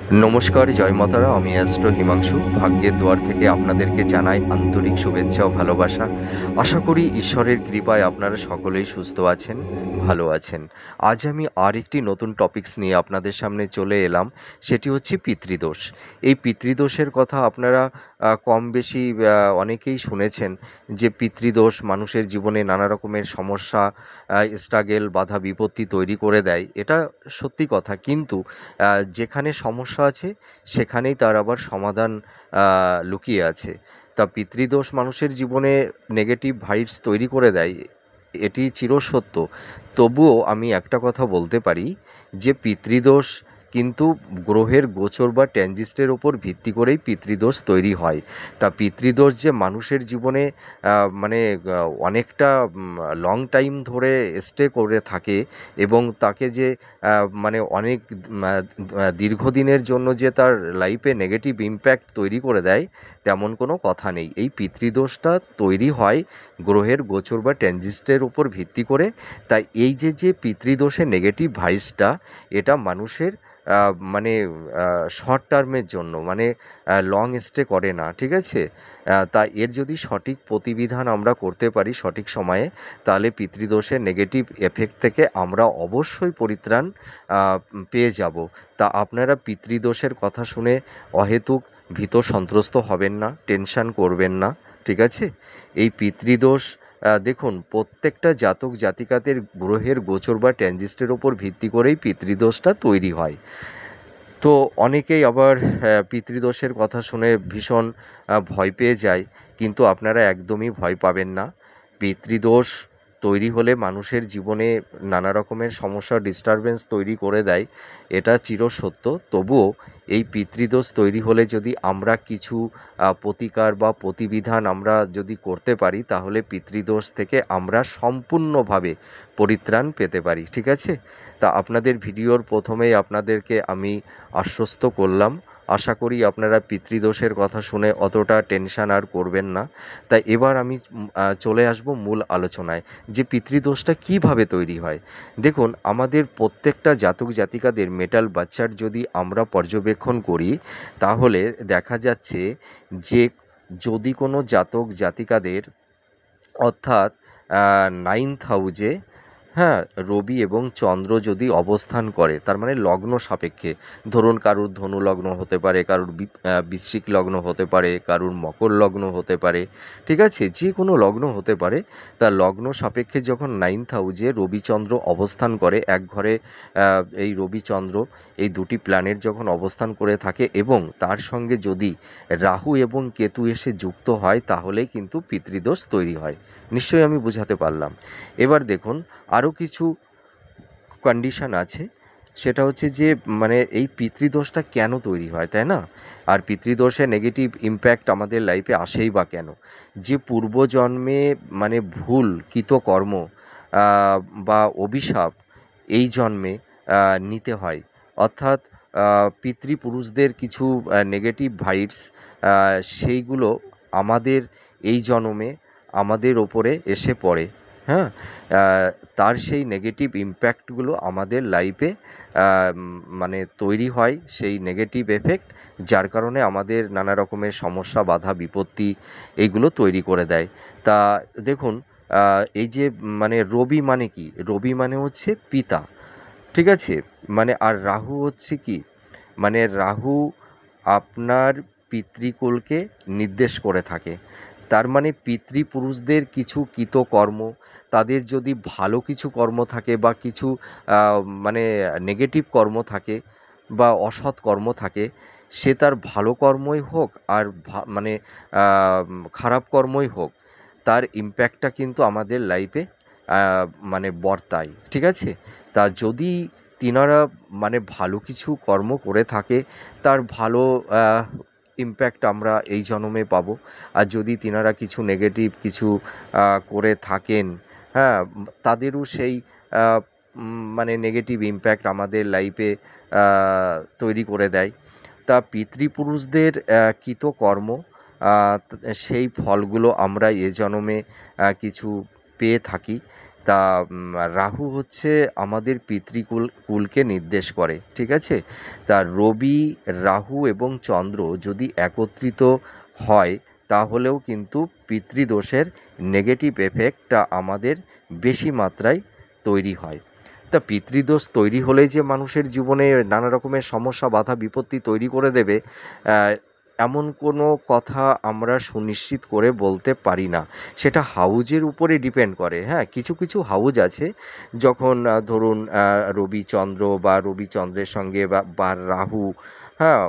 নমস্কার, জয় মাতারা। আমি অ্যাস্ট্রো হিমাংশু। ভাগ্যের দুয়ার থেকে আপনাদেরকে জানাই আন্তরিক শুভেচ্ছা ও ভালোবাসা। আশা করি ঈশ্বরের কৃপায় আপনারা সকলেই সুস্থ আছেন, ভালো আছেন। আজ আমি আরেকটি নতুন টপিকস নিয়ে আপনাদের সামনে চলে এলাম। সেটি হচ্ছে পিতৃদোষ। এই পিতৃদোষের কথা আপনারা কম বেশি অনেকেই শুনেছেন যে পিতৃদোষ মানুষের জীবনে নানা রকমের সমস্যা, স্ট্রাগেল, বাধা বিপত্তি তৈরি করে দেয়। এটা সত্যি কথা, কিন্তু যেখানে সমস্যা আছে সেখানেই তার আবার সমাধান লুকিয়ে আছে। তা পিতৃদোষ মানুষের জীবনে নেগেটিভ ভাইবস তৈরি করে দেয়, এটি চিরসত্য। তবুও আমি একটা কথা বলতে পারি যে পিতৃদোষ কিন্তু গ্রহের গোচর বা ট্রানজিস্টের ওপর ভিত্তি করেই পিতৃদোষ তৈরি হয়। তা পিতৃদোষ যে মানুষের জীবনে অনেকটা লং টাইম ধরে স্টে করে থাকে এবং তাকে যে অনেক দীর্ঘদিনের জন্য যে তার লাইফে নেগেটিভ ইম্প্যাক্ট তৈরি করে দেয়, তেমন কোনো কথা নেই। এই পিতৃদোষটা তৈরি হয় গ্রহের গোচর বা ট্রানজিস্টের উপর ভিত্তি করে। তাই এই যে পিতৃদোষের নেগেটিভ ভাইবসটা, এটা মানুষের শর্ট টার্মের জন্য লং স্টে করে না, ঠিক আছে। তা এর যদি সঠিক প্রতিবিধান আমরা করতে পারি সঠিক সময়ে, তাহলে পিতৃদোষের নেগেটিভ এফেক্ট থেকে আমরা অবশ্যই পরিত্রাণ পেয়ে যাব। তা আপনারা পিতৃদোষের কথা শুনে অহেতুক ভীত সন্ত্রস্ত হবেন না, টেনশন করবেন না, ঠিক আছে। এই পিতৃদোষ দেখুন, প্রত্যেকটা জাতক জাতিকাদের গ্রহের গোচর বা ট্রানজিস্টের ওপর ভিত্তি করেই পিতৃদোষটা তৈরি হয়। তো অনেকেই আবার পিতৃদোষের কথা শুনে ভীষণ ভয় পেয়ে যায়, কিন্তু আপনারা একদমই ভয় পাবেন না। পিতৃদোষ তৈরি হলে মানুষের জীবনে নানা রকমের সমস্যা, ডিস্টারবেন্স তৈরি করে দেয়, এটা চিরসত্য। তবুও এই পিতৃদোষ তৈরি হলে যদি আমরা কিছু প্রতিকার বা প্রতিবিধান আমরা যদি করতে পারি, তাহলে পিতৃদোষ থেকে আমরা সম্পূর্ণভাবে পরিত্রাণ পেতে পারি, ঠিক আছে। তা আপনাদের ভিডিওর প্রথমেই আপনাদেরকে আমি আশ্বস্ত করলাম। আশা করি আপনারা পিতৃদোষের কথা শুনে অতটা টেনশন আর করবেন না। তাই এবার আমি চলে আসব মূল আলোচনায়, যে পিতৃদোষটা কিভাবে তৈরি হয়। দেখুন, আমাদের প্রত্যেকটা জাতক জাতিকাদের মেটাল বাচ্চার যদি আমরা পর্যবেক্ষণ করি, তাহলে দেখা যাচ্ছে যে যদি কোনো জাতক জাতিকাদের অর্থাৎ 9th হাউজে, হ্যাঁ, রবি এবং চন্দ্র যদি অবস্থান করে, তার মানে লগ্ন সাপেক্ষে, ধরুন কারুর ধনু লগ্ন হতে পারে, কারুর বৃশ্চিক লগ্ন হতে পারে, কারুর মকর লগ্ন হতে পারে, ঠিক আছে, যে কোনো লগ্ন হতে পারে। তা লগ্ন সাপেক্ষে যখন 9th হাউজে রবিচন্দ্র অবস্থান করে এক ঘরে, এই রবিচন্দ্র এই দুটি প্ল্যানেট যখন অবস্থান করে থাকে এবং তার সঙ্গে যদি রাহু এবং কেতু এসে যুক্ত হয়, তাহলেই কিন্তু পিতৃদোষ তৈরি হয়। নিশ্চয়ই আমি বোঝাতে পারলাম। এবার দেখুন, আরও কিছু কন্ডিশান আছে। সেটা হচ্ছে যে এই পিতৃদোষটা কেন তৈরি হয়, তাই না? আর পিতৃদোষে নেগেটিভ ইম্প্যাক্ট আমাদের লাইফে আসেই বা কেন? যে পূর্বজন্মে ভুল কৃতকর্ম বা অভিশাপ এই জন্মে নিতে হয়। অর্থাৎ পিতৃপুরুষদের কিছু নেগেটিভ ভাইবস, সেইগুলো আমাদের এই জন্মে আমাদের ওপরে এসে পড়ে, হ্যাঁ। তার সেই নেগেটিভ ইম্প্যাক্টগুলো আমাদের লাইফে তৈরি হয়, সেই নেগেটিভ এফেক্ট, যার কারণে আমাদের নানা রকমের সমস্যা, বাধা বিপত্তি এইগুলো তৈরি করে দেয়। তা দেখুন, এই যে রবি মানে কি? রবি মানে হচ্ছে পিতা, ঠিক আছে। আর রাহু হচ্ছে কি? রাহু আপনার পিতৃকুলকে নির্দেশ করে থাকে। তার মানে পিতৃপুরুষদের কিছু কৃতকর্ম, তাদের যদি ভালো কিছু কর্ম থাকে বা কিছু নেগেটিভ কর্ম থাকে বা অসৎ কর্ম থাকে, সে তার ভালো কর্মই হোক আর খারাপ কর্মই হোক, তার ইম্প্যাক্টটা কিন্তু আমাদের লাইফে বর্তায়, ঠিক আছে। তা যদি তিনারা ভালো কিছু কর্ম করে থাকে, তার ভালো ইম্প্যাক্ট আমরা এই জন্মে পাবো। আর যদি তিনারা কিছু নেগেটিভ কিছু করে থাকেন, হ্যাঁ, তাদেরও সেই নেগেটিভ ইম্প্যাক্ট আমাদের লাইফে তৈরি করে দেয়। তা পিতৃপুরুষদের কৃতকর্ম, সেই ফলগুলো আমরা এ জন্মে কিছু পেয়ে থাকি। তা রাহু হচ্ছে আমাদের কুলকে নির্দেশ করে, ঠিক আছে। তা রবি, রাহু এবং চন্দ্র যদি একত্রিত হয় তাহলেও কিন্তু পিতৃদোষের নেগেটিভ এফেক্টটা আমাদের বেশি মাত্রায় তৈরি হয়। তা পিতৃদোষ তৈরি হলেই যে মানুষের জীবনে নানা রকমের সমস্যা, বাধা, বিপত্তি তৈরি করে দেবে, এমন কোনো কথা আমরা সুনিশ্চিত করে বলতে পারি না। সেটা হাউজের উপরে ডিপেন্ড করে। হ্যাঁ, কিছু কিছু হাউজ আছে, যখন ধরুন রবিচন্দ্র বা রবিচন্দ্রের সঙ্গে বা রাহু, হ্যাঁ,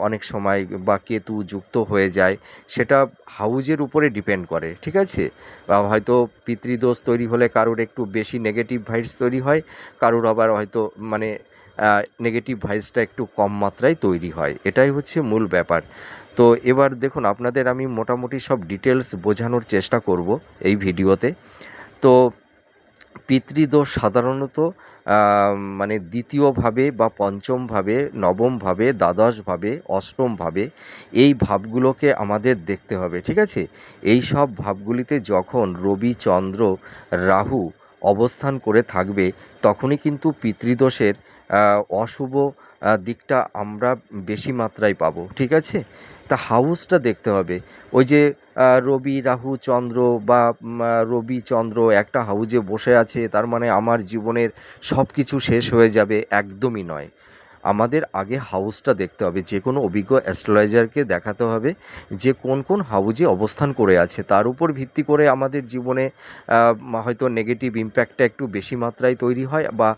অনেক সময় বা কেতু যুক্ত হয়ে যায়, সেটা হাউজের উপরে ডিপেন্ড করে, ঠিক আছে। হয়তো পিতৃদোষ তৈরি হলে কারোর একটু বেশি নেগেটিভ ভাইবস তৈরি হয়, কারোর আবার হয়তো মানে নেগেটিভ ভাইবসটা একটু কম মাত্রায় তৈরি হয়। এটাই হচ্ছে মূল ব্যাপার। তো এবার দেখুন, আপনাদের আমি মোটামুটি সব ডিটেলস বোঝানোর চেষ্টা করব এই ভিডিওতে। তো পিতৃদোষ সাধারণত মানে দ্বিতীয়ভাবে বা পঞ্চমভাবে, নবমভাবে, দ্বাদশভাবে, অষ্টমভাবে, এই ভাবগুলোকে আমাদের দেখতে হবে, ঠিক আছে। এই সব ভাবগুলিতে যখন রবি, চন্দ্র, রাহু অবস্থান করে থাকবে, তখনই কিন্তু পিতৃদোষের অশুভ দিকটা আমরা বেশি মাত্রায় পাবো, ঠিক আছে। তা হাউসটা দেখতে হবে। ওই যে রবি, রাহু, চন্দ্র বা রবি, চন্দ্র একটা হাউজে বসে আছে, তার মানে আমার জীবনের সব কিছু শেষ হয়ে যাবে, একদমই নয়। আমাদের আগে হাউসটা দেখতে হবে। যে কোনো অভিজ্ঞ অ্যাস্ট্রোলজারকে দেখাতে হবে যে কোন কোন হাউজে অবস্থান করে আছে। তার উপর ভিত্তি করে আমাদের জীবনে হয়তো নেগেটিভ ইম্প্যাক্টটা একটু বেশি মাত্রায় তৈরি হয়, বা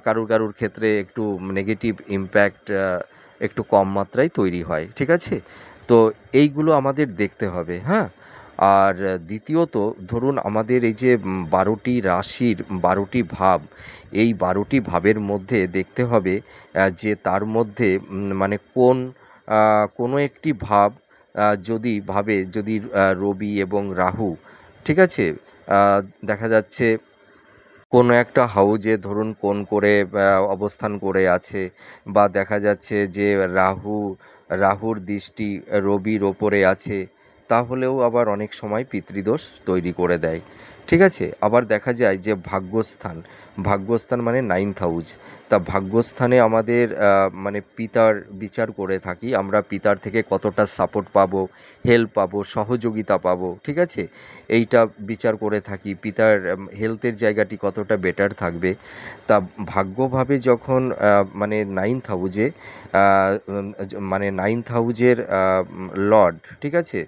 কারুর ক্ষেত্রে একটু নেগেটিভ ইম্প্যাক্ট একটু কম মাত্রায় তৈরি হয়, ঠিক আছে। তো এইগুলো আমাদের দেখতে হবে, হ্যাঁ। আর দ্বিতীয়ত, ধরুন আমাদের এই যে 12টি রাশির 12টি ভাব, এই 12টি ভাবের মধ্যে দেখতে হবে যে তার মধ্যে মানে কোনো একটি ভাব যদি রবি এবং রাহু, ঠিক আছে, দেখা যাচ্ছে কোনো একটা হাউজে ধরুন কোণ করে অবস্থান করে আছে, বা দেখা যাচ্ছে যে রাহুর দৃষ্টি রবির ওপরে আছে, তাহলেও আবার অনেক সময় পিতৃদোষ তৈরি করে দেয়, ঠিক আছে। আবার দেখা যায় যে ভাগ্যস্থান মানে 9th হাউস। তা ভাগ্যস্থানে আমাদের মানে পিতার বিচার করে থাকি আমরা, পিতার থেকে কতটা সাপোর্ট পাবো, হেল্প পাবো, সহযোগিতা পাবো, ঠিক আছে। এইটা বিচার করে থাকি, পিতার হেলথের জায়গাটি কতটা বেটার থাকবে। তা ভাগ্যভাবে যখন মানে 9th হাউজে, মানে 9th হাউজের লর্ড, ঠিক আছে,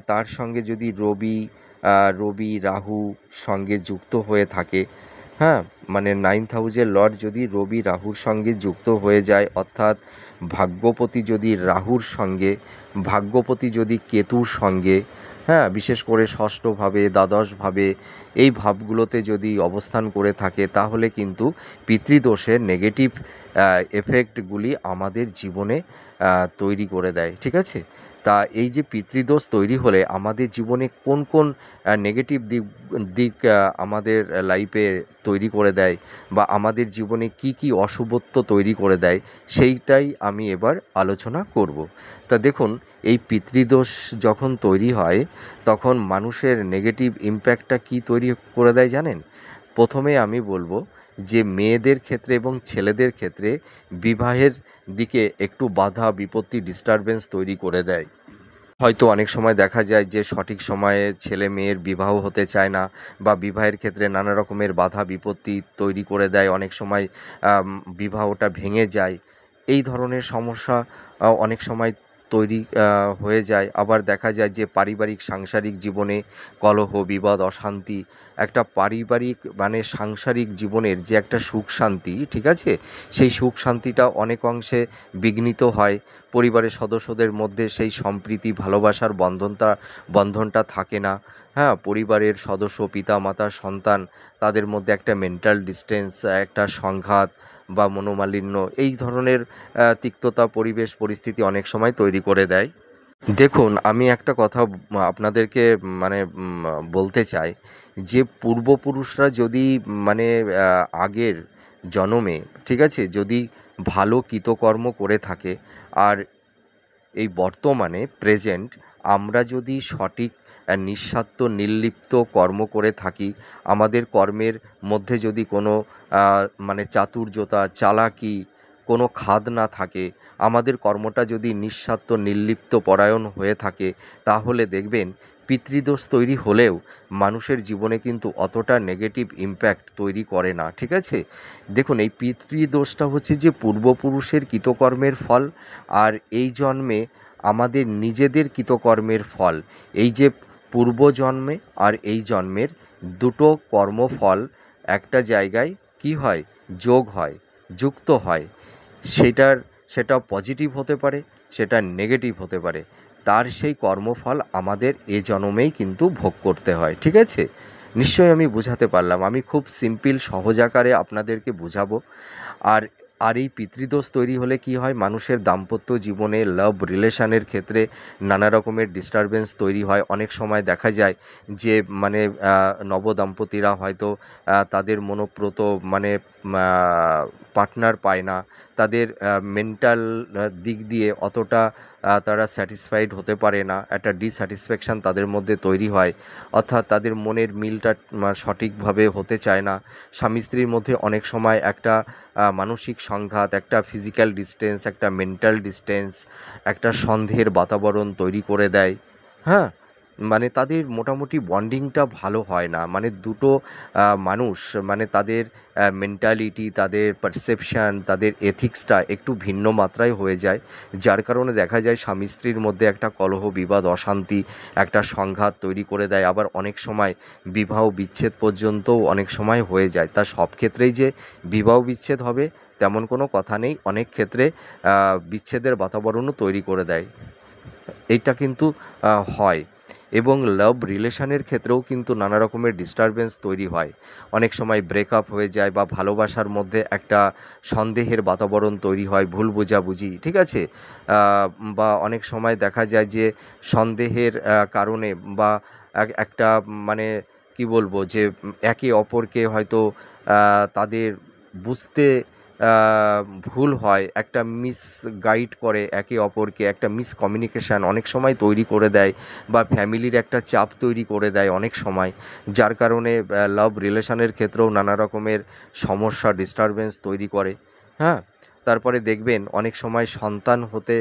তার সঙ্গে যদি রবি রাহু সঙ্গে যুক্ত হয়ে থাকে, হ্যাঁ, মানে 9th হাউজের লর্ড যদি রবি রাহুর সঙ্গে যুক্ত হয়ে যায়, অর্থাৎ ভাগ্যপতি যদি কেতুর সঙ্গে, হ্যাঁ, বিশেষ করে ষষ্ঠভাবে, দ্বাদশভাবে, এই ভাবগুলোতে যদি অবস্থান করে থাকে, তাহলে কিন্তু পিতৃদোষের নেগেটিভ এফেক্টগুলি আমাদের জীবনে তৈরি করে দেয়, ঠিক আছে। তা এই যে পিতৃদোষ তৈরি হলে আমাদের জীবনে কোন কোন নেগেটিভ দিক আমাদের লাইফে তৈরি করে দেয়, বা আমাদের জীবনে কি কি অশুভত্ব তৈরি করে দেয়, সেইটাই আমি এবার আলোচনা করব। তা দেখুন, এই পিতৃদোষ যখন তৈরি হয়, তখন মানুষের নেগেটিভ ইম্প্যাক্টটা কী তৈরি করে দেয় জানেন? প্রথমে আমি বলবো যে মেয়েদের ক্ষেত্রে এবং ছেলেদের ক্ষেত্রে বিবাহের দিকে একটু বাধা, বিপত্তি, ডিস্টারবেন্স তৈরি করে দেয়। হয়তো অনেক সময় দেখা যায় যে সঠিক সময়ে ছেলে মেয়ের বিবাহ হতে চায় না, বা বিবাহের ক্ষেত্রে নানা রকমের বাধা, বিপত্তি তৈরি করে দেয়। অনেক সময় বিবাহটা ভেঙে যায়। এই ধরনের সমস্যা অনেক সময় তৈরি হয়ে যায়। আবার দেখা যায় যে পারিবারিক সাংসারিক জীবনে কলহ, বিবাদ, অশান্তি, একটা পারিবারিক মানে সাংসারিক জীবনের যে একটা সুখ শান্তি, ঠিক আছে, সেই সুখ শান্তিটা অনেক অংশে বিঘ্নিত হয়। পরিবারের সদস্যদের মধ্যে সেই সম্প্রীতি, ভালোবাসার বন্ধনটা থাকে না। হ্যাঁ, পরিবারের সদস্য, পিতা মাতা, সন্তান, তাদের মধ্যে একটা মেন্টাল ডিস্টেন্স, একটা সংঘাত বা মনোমালিন্য, এই ধরনের তিক্ততা, পরিবেশ, পরিস্থিতি অনেক সময় তৈরি করে দেয়। দেখুন, আমি একটা কথা আপনাদেরকে মানে বলতে চাই যে পূর্বপুরুষরা যদি মানে আগের জনমে, ঠিক আছে, যদি ভালো কৃতকর্ম করে থাকে, আর এই বর্তমানে প্রেজেন্ট আমরা যদি সঠিক নিঃস্বার্থ নির্লিপ্ত কর্ম করে থাকি, আমাদের কর্মের মধ্যে যদি কোনো মানে চাতুর্যতা, চালাকি, কোনো খাদ না থাকে, আমাদের কর্মটা যদি নিঃস্বার্থ নির্লিপ্ত পরায়ণ হয়ে থাকে, তাহলে দেখবেন পিতৃদোষ তৈরি হলেও মানুষের জীবনে কিন্তু অতটা নেগেটিভ ইম্প্যাক্ট তৈরি করে না। ঠিক আছে, দেখুন এই পিতৃদোষটা হচ্ছে যে পূর্বপুরুষের কৃতকর্মের ফল, আর এই জন্মে আমাদের নিজেদের কৃতকর্মের ফল। এই যে পূর্বজন্মে আর এই জন্মের দুটো কর্মফল একটা জায়গায় কি হয়, যোগ হয়, যুক্ত হয়। সেটা পজিটিভ হতে পারে, সেটা নেগেটিভ হতে পারে। তার সেই কর্মফল আমাদের এ জন্মেই কিন্তু ভোগ করতে হয়। ঠিক আছে, নিশ্চয়ই আমি বোঝাতে পারলাম। আমি খুব সিম্পল সহজ আকারে আপনাদেরকে বোঝাবো। আর আর এই পিতৃদোষ তৈরি হলে কি হয়, মানুষের দাম্পত্য জীবনে লাভ রিলেশনের ক্ষেত্রে নানা রকমের ডিস্টারবেন্স তৈরি হয়। অনেক সময় দেখা যায় যে মানে নবদম্পতিরা হয়তো তাদের মনোপ্রত মানে পার্টনার পায় না, তাদের মেন্টাল দিক দিয়ে অতটা তারা স্যাটিসফাইড হতে পারে না, একটা ডিস্যাটিসফ্যাকশান তাদের মধ্যে তৈরি হয়, অর্থাৎ তাদের মনের মিলটা সঠিকভাবে হতে চায় না। স্বামী স্ত্রীর মধ্যে অনেক সময় একটা মানসিক সংঘাত, একটা ফিজিক্যাল ডিস্টেন্স, একটা মেন্টাল ডিস্টেন্স, একটা সন্দেহের বাতাবরণ তৈরি করে দেয়। হ্যাঁ, মানে তাদের মোটামুটি বন্ডিংটা ভালো হয় না। মানে দুটো মানুষ মানে তাদের মেন্টালিটি, তাদের পারসেপশান, তাদের এথিক্সটা একটু ভিন্ন মাত্রায় হয়ে যায়, যার কারণে দেখা যায় স্বামী স্ত্রীর মধ্যে একটা কলহ, বিবাদ, অশান্তি, একটা সংঘাত তৈরি করে দেয়। আবার অনেক সময় বিবাহ বিচ্ছেদ পর্যন্তও অনেক সময় হয়ে যায়। তা সব ক্ষেত্রেই যে বিবাহ বিচ্ছেদ হবে তেমন কোনো কথা নেই, অনেক ক্ষেত্রে বিচ্ছেদের বাতাবরণও তৈরি করে দেয়। এইটা কিন্তু হয়। এবং লাভ রিলেশনের ক্ষেত্রেও কিন্তু নানা রকমের ডিস্টারবেন্স তৈরি হয়। অনেক সময় ব্রেকআপ হয়ে যায়, বা ভালোবাসার মধ্যে একটা সন্দেহের বাতাবরণ তৈরি হয়, ভুল বোঝাবুঝি। ঠিক আছে, বা অনেক সময় দেখা যায় যে সন্দেহের কারণে বা একটা মানে কি বলবো যে একে অপরকে হয়তো তাদের বুঝতে ভুল হয়, একটা মিসগাইড করে একে অপরকে, একটা মিসকমিউনিকেশান অনেক সময় তৈরি করে দেয়, বা ফ্যামিলির একটা চাপ তৈরি করে দেয় অনেক সময়, যার কারণে লাভ রিলেশনের ক্ষেত্রেও নানা রকমের সমস্যা, ডিস্টারবেন্স তৈরি করে। হ্যাঁ, তারপরে দেখবেন অনেক সময় সন্তান হতে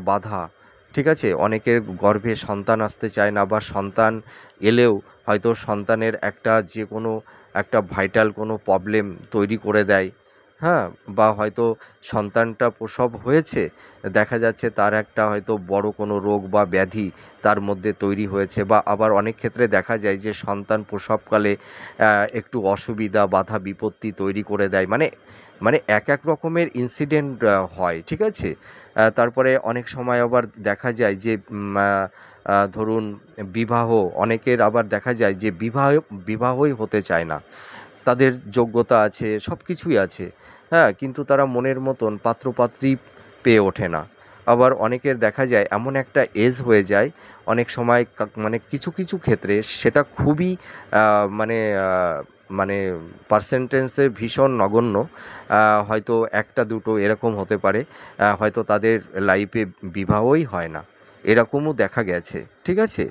বাধা। ঠিক আছে, অনেকের গর্ভে সন্তান আসতে চায় না, বা সন্তান এলেও হয়তো সন্তানের একটা যে কোনো একটা ভাইটাল কোনো প্রবলেম তৈরি করে দেয়। হ্যাঁ, বা হয়তো সন্তানটা প্রসব হয়েছে, দেখা যাচ্ছে তার একটা হয়তো বড় কোনো রোগ বা ব্যাধি তার মধ্যে তৈরি হয়েছে, বা আবার অনেক ক্ষেত্রে দেখা যায় যে সন্তান প্রসবকালে একটু অসুবিধা, বাধা বিপত্তি তৈরি করে দেয়। মানে মানে এক এক রকমের ইনসিডেন্ট হয়। ঠিক আছে, তারপরে অনেক সময় আবার দেখা যায় যে ধরুন বিবাহ, অনেকের আবার দেখা যায় যে বিবাহই হতে চায় না, তাদের যোগ্যতা আছে, সব কিছুই আছে, হ্যাঁ, কিন্তু তারা মনের মতন পাত্রপাত্রী পেয়ে ওঠে না। আবার অনেকের দেখা যায় এমন একটা এজ হয়ে যায়, অনেক সময় মানে কিছু কিছু ক্ষেত্রে সেটা খুবই মানে মানে পার্সেন্টেন্সে ভীষণ নগণ্য, হয়তো একটা দুটো এরকম হতে পারে, হয়তো তাদের লাইফে বিবাহই হয় না, এরকমও দেখা গেছে। ঠিক আছে,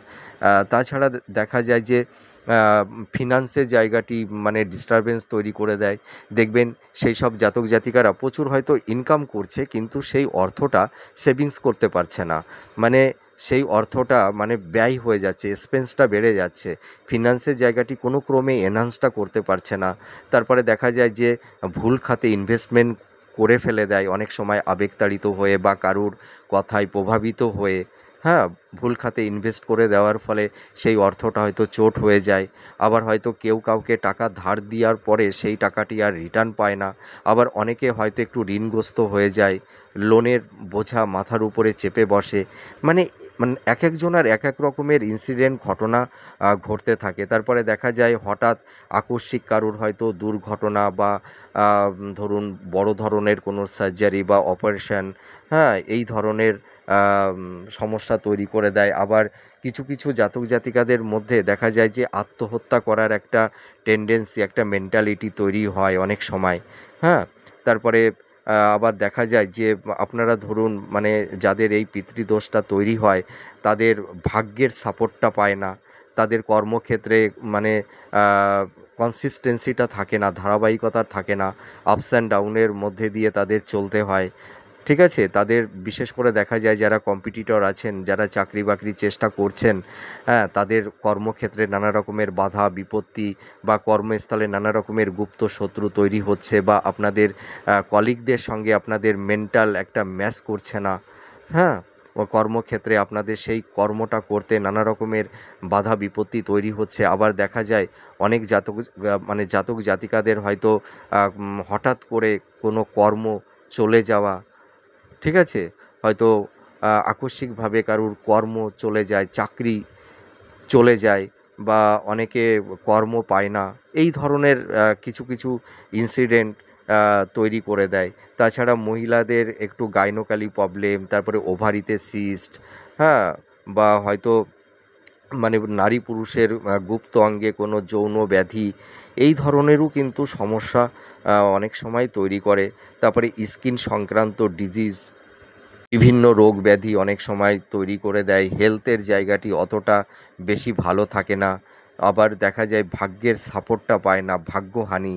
তাছাড়া দেখা যায় যে ফিনান্সের জায়গাটি মানে ডিস্টারবেন্স তৈরি করে দেয়। দেখবেন সেই সব জাতক জাতিকারা প্রচুর হয়তো ইনকাম করছে, কিন্তু সেই অর্থটা সেভিংস করতে পারছে না। মানে সেই অর্থটা মানে ব্যয় হয়ে যাচ্ছে, এক্সপেন্সটা বেড়ে যাচ্ছে, ফিনান্সের জায়গাটি কোনো ক্রমে এনহান্সটা করতে পারছে না। তারপরে দেখা যায় যে ভুল খাতে ইনভেস্টমেন্ট করে ফেলে দেয়, অনেক সময় আবেগতাড়িত হয়ে বা কারুর কথায় প্রভাবিত হয়ে। হ্যাঁ, ভুল খাতে ইনভেস্ট করে দেওয়ার ফলে সেই অর্থটা হয়তো চোট হয়ে যায়। আবার হয়তো কেউ কাউকে টাকা ধার দেওয়ার পরে সেই টাকাটি আর রিটার্ন পায় না। আবার অনেকে হয়তো একটু ঋণগ্রস্ত হয়ে যায়, লোনের বোঝা মাথার উপরে চেপে বসে। মানে মানে এক একজনের এক এক রকমের ইনসিডেন্ট, ঘটনা ঘটতে থাকে। তারপরে দেখা যায় হঠাৎ আকস্মিক কারুর হয়তো দুর্ঘটনা, বা ধরুন বড় ধরনের কোনো সার্জারি বা অপারেশন, হ্যাঁ, এই ধরনের সমস্যা তৈরি করে দেয়। আবার কিছু কিছু জাতক জাতিকাদের মধ্যে দেখা যায় যে আত্মহত্যা করার একটা টেন্ডেন্সি, একটা মেন্টালিটি তৈরি হয় অনেক সময়। হ্যাঁ, তারপরে আবার দেখা যায় যে আপনারা ধরুন মানে যাদের এই পিতৃদোষটা তৈরি হয় তাদের ভাগ্যের সাপোর্টটা পায় না, তাদের কর্মক্ষেত্রে মানে কনসিস্টেন্সিটা থাকে না, ধারাবাহিকতা থাকে না, আপস অ্যান্ড ডাউনের মধ্যে দিয়ে তাদের চলতে হয়। ঠিক আছে, তাদের বিশেষ করে দেখা যায় যারা কম্পিটিটর আছেন, যারা চাকরি বাকরির চেষ্টা করছেন, হ্যাঁ, তাদের কর্মক্ষেত্রে নানা রকমের বাধা বিপত্তি বা কর্মস্থলে নানা রকমের গুপ্ত শত্রু তৈরি হচ্ছে, বা আপনাদের কলিগদের সঙ্গে আপনাদের মেন্টাল একটা ম্যাচ করছে না, হ্যাঁ, ও কর্মক্ষেত্রে আপনাদের সেই কর্মটা করতে নানা রকমের বাধা বিপত্তি তৈরি হচ্ছে। আবার দেখা যায় অনেক মানে জাতক জাতিকাদের হয়তো হঠাৎ করে কোনো কর্ম চলে যাওয়া, ঠিক আছে? হয়তো আকস্মিকভাবে কারুর কর্ম চলে যায়, চাকরি চলে যায়, বা অনেকে কর্ম পায় না। এই ধরনের কিছু, কিছু ইনসিডেন্ট তৈরি করে দেয়। তাছাড়া মহিলাদের একটু গাইনোকলি প্রবলেম, তারপরে ওভারিতে সিস্ট, হ্যাঁ? বা হয়তো মানে নারী পুরুষের গুপ্ত অঙ্গে কোনো যৌন ব্যাধি, এই ধরনেরও কিন্তু সমস্যা অনেক সময় তৈরি করে। তারপরে স্কিন সংক্রান্ত ডিজিজ, বিভিন্ন রোগ ব্যাধি অনেক সময় তৈরি করে দেয়। হেলথের জায়গাটি অতটা বেশি ভালো থাকে না। আবার দেখা যায় ভাগ্যের সাপোর্টটা পায় না, ভাগ্যহানি।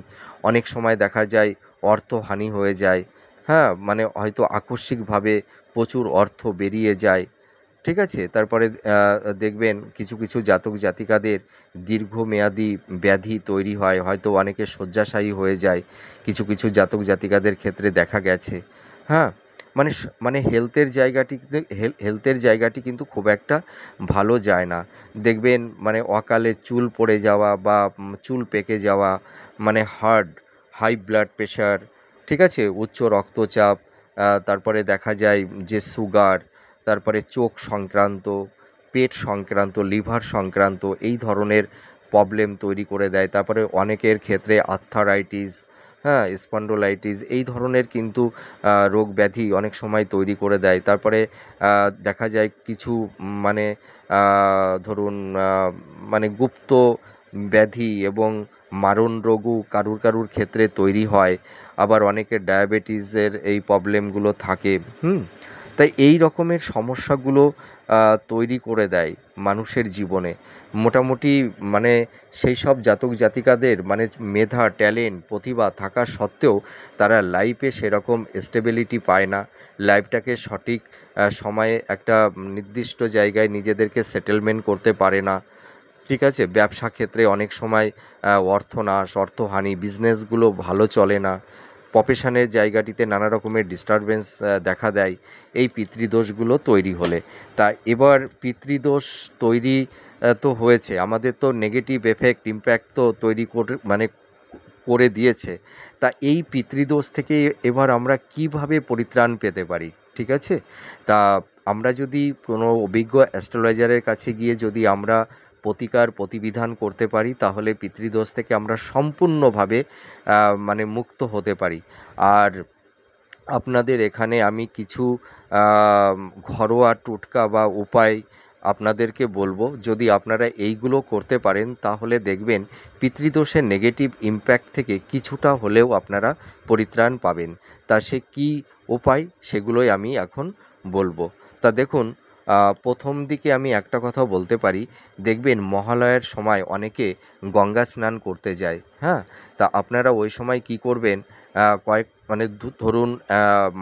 অনেক সময় দেখা যায় অর্থহানি হয়ে যায়, হ্যাঁ, মানে হয়তো আকস্মিকভাবে প্রচুর অর্থ বেরিয়ে যায়, ঠিক আছে? তারপরে দেখবেন কিছু কিছু জাতক জাতিকাদের দীর্ঘমেয়াদী ব্যাধি তৈরি হয়, হয়তো অনেকে শয্যাশায়ী হয়ে যায়, কিছু কিছু জাতক জাতিকাদের ক্ষেত্রে দেখা গেছে, হ্যাঁ। মানে হেলথের জায়গাটি কিন্তু খুব একটা ভালো যায় না। দেখবেন মানে অকালে চুল পড়ে যাওয়া বা চুল পেকে যাওয়া, মানে হাই ব্লাড প্রেশার, ঠিক আছে? উচ্চ রক্তচাপ, তারপরে দেখা যায় যে সুগার, তারপরে চোখ সংক্রান্ত, পেট সংক্রান্ত, লিভার সংক্রান্ত এই ধরনের প্রবলেম তৈরি করে দেয়। তারপরে অনেকের ক্ষেত্রে আর্থ্রাইটিস, হ্যাঁ, স্পন্ডোলাইটিস এই ধরনের কিন্তু রোগ ব্যাধি অনেক সময় তৈরি করে দেয়। তারপরে দেখা যায় কিছু মানে ধরুন মানে গুপ্ত ব্যাধি এবং মারণ রোগও কারুর কারুর ক্ষেত্রে তৈরি হয়। আবার অনেকের ডায়াবেটিসের এই প্রবলেমগুলো থাকে, হুম? তাই এই রকমের সমস্যাগুলো তৈরি করে দেয় মানুষের জীবনে। মোটামুটি মানে সেই সব জাতক জাতিকাদের মানে মেধা, ট্যালেন্ট, প্রতিভা থাকা সত্ত্বেও তারা লাইফে সেরকম স্টেবিলিটি পায় না। লাইফটাকে সঠিক সময়ে একটা নির্দিষ্ট জায়গায় নিজেদেরকে সেটেলমেন্ট করতে পারে না, ঠিক আছে? ব্যবসা ক্ষেত্রে অনেক সময় অর্থনাশ, অর্থহানি, বিজনেসগুলো ভালো চলে না। প্রফেশনের জায়গাটিতে নানা রকমের ডিস্টারবেন্স দেখা দেয় এই পিতৃদোষগুলো তৈরি হলে। তা এবার পিতৃদোষ তৈরি তো হয়েছে, আমাদের তো নেগেটিভ এফেক্ট, ইমপ্যাক্ট তো তৈরি মানে করে দিয়েছে। তা এই পিতৃদোষ থেকে এবার আমরা কিভাবে পরিত্রাণ পেতে পারি, ঠিক আছে? তা আমরা যদি কোনো অভিজ্ঞ অ্যাস্ট্রোলজারের কাছে গিয়ে যদি আমরা প্রতিবিধান করতে পারি, তাহলে পিতৃদোষ থেকে আমরা সম্পূর্ণভাবে মানে মুক্ত হতে পারি। আর আপনাদের এখানে আমি কিছু ঘরোয়া টোটকা বা উপায় আপনাদেরকে বলবো। যদি আপনারা এইগুলো করতে পারেন তাহলে দেখবেন পিতৃদোষের নেগেটিভ ইমপ্যাক্ট থেকে কিছুটা হলেও আপনারা পরিত্রাণ পাবেন। তা সে কী উপায় সেগুলোই আমি এখন বলবো। তা দেখুন, প্রথম দিকে আমি একটা কথা বলতে পারি, দেখবেন মহালয়ার সময় অনেকে গঙ্গা স্নান করতে যায়, হ্যাঁ? তা আপনারা ওই সময় কী করবেন, মানে ধরুন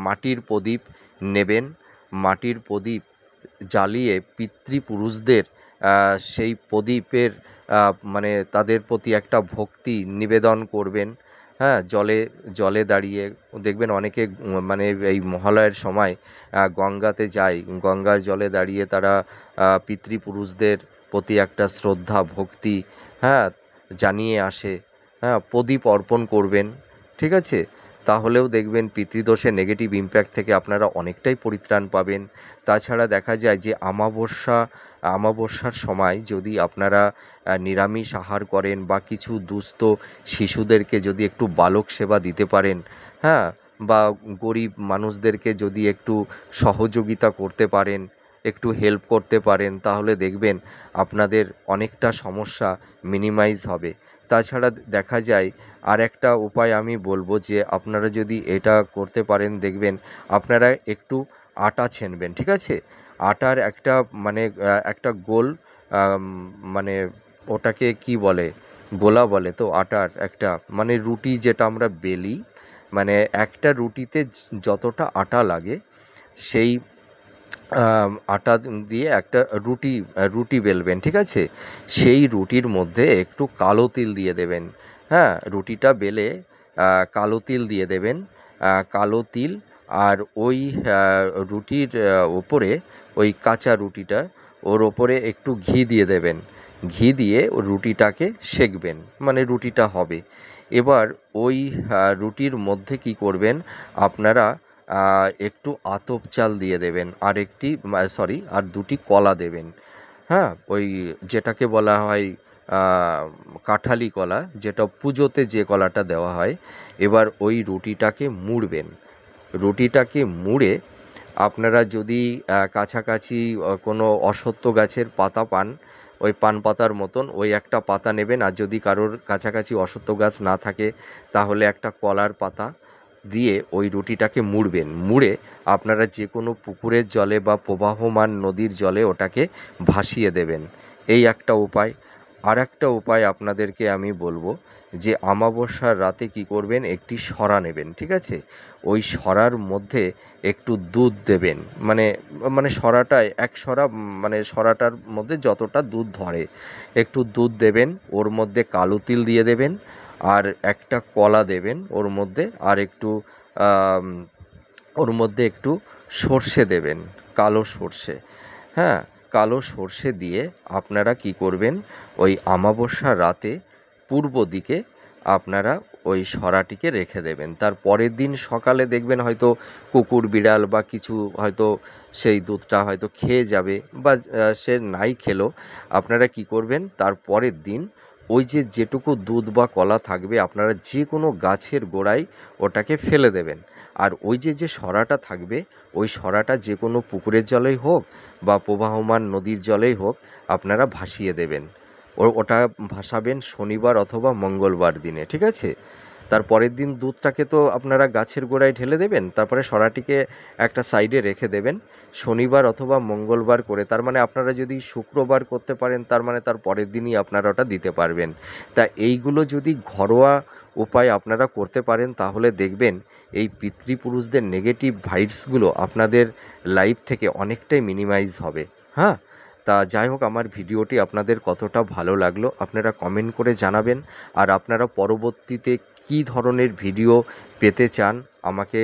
মাটির প্রদীপ নেবেন, মাটির প্রদীপ জ্বালিয়ে পিতৃপুরুষদের সেই প্রদীপের মানে তাদের প্রতি একটা ভক্তি নিবেদন করবেন, হ্যাঁ, জলে জলে দাঁড়িয়ে। দেখবেন অনেকে মানে এই মহালয়ার সময় গঙ্গাতে যায়, গঙ্গার জলে দাঁড়িয়ে তারা পিতৃপুরুষদের প্রতি একটা শ্রদ্ধা ভক্তি, হ্যাঁ, জানিয়ে আসে, হ্যাঁ, প্রদীপ অর্পণ করবেন, ঠিক আছে? তাহলেও দেখবেন পিতৃদোষের নেগেটিভ ইমপ্যাক্ট থেকে আপনারা অনেকটাই পরিত্রাণ পাবেন। তাছাড়া দেখা যায় যে আমাবস্যার সময় যদি আপনারা নিরামিষ আহার করেন বা কিছু দুস্থ শিশুদেরকে যদি একটু বালক সেবা দিতে পারেন, হ্যাঁ, বা গরিব মানুষদেরকে যদি একটু সহযোগিতা করতে পারেন, একটু হেল্প করতে পারেন, তাহলে দেখবেন আপনাদের অনেকটা সমস্যা মিনিমাইজ হবে। তাছাড়া দেখা যায় আর একটা উপায় আমি বলবো যে আপনারা যদি এটা করতে পারেন, দেখবেন আপনারা একটু আটা ছেনবেন, ঠিক আছে? আটার একটা মানে একটা গোল আম, মানে ওটাকে কি বলে, গোলা বলে তো, আটার একটা মানে রুটি যেটা আমরা বেলি, মানে একটা রুটিতে যতটা আটা লাগে সেই আটা দিয়ে একটা রুটি বেলবেন, ঠিক আছে? সেই রুটির মধ্যে একটু কালো তিল দিয়ে দেবেন। হ্যাঁ, রুটিটা বেলে কালো তিল দিয়ে দেবেন। কালো তিল আর ওই রুটির ওপরে, ওই কাঁচা রুটিটা ওর ওপরে একটু ঘি দিয়ে দেবেন। ঘি দিয়ে ও রুটিটাকে সেঁকবেন, মানে রুটিটা হবে। এবার ওই রুটির মধ্যে কি করবেন আপনারা, একটু আতপ চাল দিয়ে দেবেন, আর একটি আর দুটি কলা দেবেন। হ্যাঁ, ওই যেটাকে বলা হয় কাঁঠালি কলা, যেটা পুজোতে যে কলাটা দেওয়া হয়। এবার ওই রুটিটাকে মুড়বেন। রুটিটাকে মুড়ে আপনারা যদি কাছাকাছি কোনো অশ্বত্থ গাছের পাতা পান, ওই পান পাতার মতন ওই একটা পাতা নেবেন। আর যদি কারোর কাছাকাছি অশ্বত্থ গাছ না থাকে তাহলে একটা কলার পাতা দিয়ে ওই রুটিটাকে মুড়বেন। মুড়ে আপনারা যে কোনো পুকুরের জলে বা প্রবাহমান নদীর জলে ওটাকে ভাসিয়ে দেবেন। এই একটা উপায়। আর একটা উপায় আপনাদেরকে আমি বলবো যে অমাবস্যার রাতে কি করবেন, একটি সরা নেবেন, ঠিক আছে? ওই সরার মধ্যে একটু দুধ দেবেন, মানে মানে সরাটায় এক সরা, মানে সরাটার মধ্যে যতটা দুধ ধরে একটু দুধ দেবেন। ওর মধ্যে কালো তিল দিয়ে দেবেন, আর একটা কলা দেবেন ওর মধ্যে, আর একটু আম, ওর মধ্যে একটু সর্ষে দেবেন, কালো সর্ষে। হ্যাঁ, কালো সর্ষে দিয়ে আপনারা কি করবেন, ওই অমাবস্যার রাতে পূর্ব দিকে আপনারা ওই সরাটিকে রেখে দেবেন। তার পরের দিন সকালে দেখবেন হয়তো কুকুর বিড়াল বা কিছু হয়তো সেই দুধটা হয়তো খেয়ে যাবে, বা সে নাই খেলো। আপনারা কি করবেন, তার পরের দিন ওই যে যেটুকু দুধ বা কলা থাকবে আপনারা যে কোনো গাছের গোড়ায় ওটাকে ফেলে দেবেন। আর ওই যে সরাটা থাকবে, ওই সরাটা যে কোনো পুকুরের জলেই হোক বা প্রবাহমান নদীর জলেই হোক আপনারা ভাসিয়ে দেবেন। ওটা ভাসাবেন শনিবার অথবা মঙ্গলবার দিনে, ঠিক আছে? তার পরের দিন দুধটাকে তো আপনারা গাছের গোড়ায় ঢেলে দেবেন, তারপরে সরাটিকে একটা সাইডে রেখে দেবেন। শনিবার অথবা মঙ্গলবার করে, তার মানে আপনারা যদি শুক্রবার করতে পারেন তার মানে তার পরের দিনই আপনারা ওটা দিতে পারবেন। তা এইগুলো যদি ঘরোয়া উপায় আপনারা করতে পারেন তাহলে দেখবেন এই পিতৃপুরুষদের নেগেটিভ ভাইবসগুলো আপনাদের লাইফ থেকে অনেকটাই মিনিমাইজ হবে। হ্যাঁ, তা যাই হোক, আমার ভিডিওটি আপনাদের কতটা ভালো লাগলো আপনারা কমেন্ট করে জানাবেন। আর আপনারা পরবর্তীতে কী ধরনের ভিডিও পেতে চান আমাকে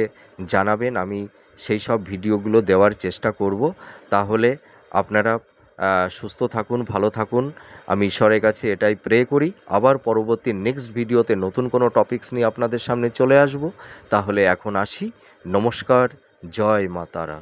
জানাবেন, আমি সেই সব ভিডিওগুলো দেওয়ার চেষ্টা করব। তাহলে আপনারা সুস্থ থাকুন, ভালো থাকুন, আমি ঈশ্বরের কাছে এটাই প্রে করি। আবার পরবর্তী নেক্সট ভিডিওতে নতুন কোনো টপিকস নিয়ে আপনাদের সামনে চলে আসব। তাহলে এখন আসি, নমস্কার, জয় মা তারা।